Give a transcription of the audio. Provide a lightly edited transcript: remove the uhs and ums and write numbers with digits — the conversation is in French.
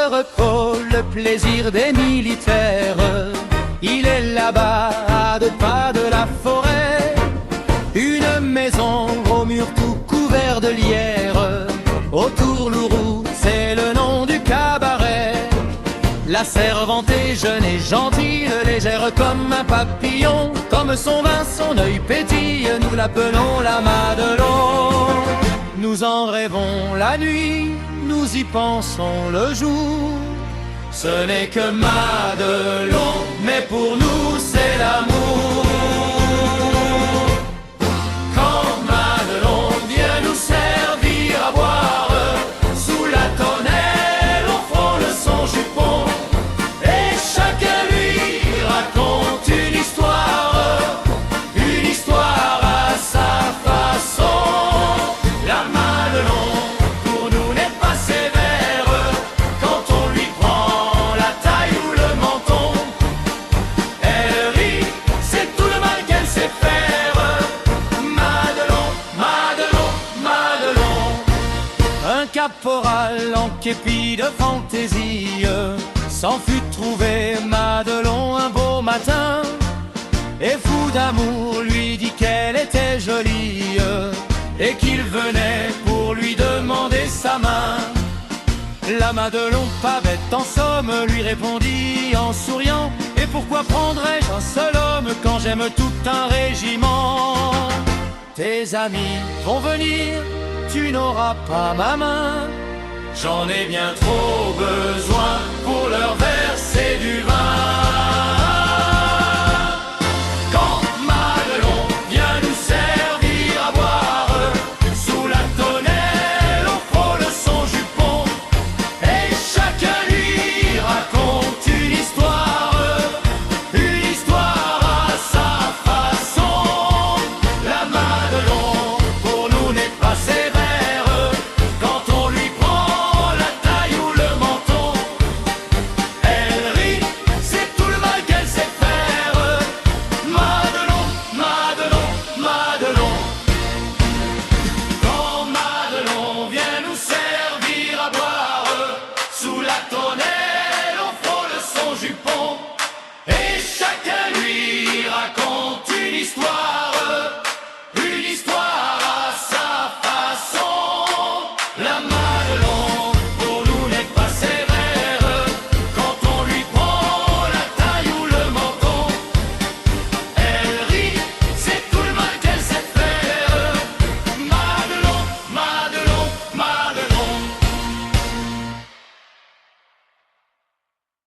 de repos, le plaisir des militaires. Il est là-bas, à 2 pas de la forêt, une maison au mur tout couvert de lierre. Autour Lourou, c'est le nom du cabaret. La servante est jeune et gentille, légère comme un papillon. Comme son vin, son œil pétille, nous l'appelons la Madelon. Nous en rêvons la nuit, nous y pensons le jour. Ce n'est que Madelon, mais pour nous c'est l'amour. Quand Madelon vient nous servir à boire, sous la tonnelle on frôle son jupon, et chacun lui raconte une histoire à sa façon. La Madelon pour nous n'est pas sévère quand on lui prend la taille ou le menton. Elle rit, c'est tout le mal qu'elle sait faire. Madelon, Madelon, Madelon. Un caporal en képi de fantaisie s'en fut trouver Madelon un beau matin, et fou d'amour lui dit qu'elle était jolie et qu'il venait pour lui demander sa main. La Madelon, pas bête en somme, lui répondit en souriant: et pourquoi prendrais-je un seul homme quand j'aime tout un régiment? Tes amis vont venir, tu n'auras pas ma main. J'en ai bien trop besoin pour leur verser du vin.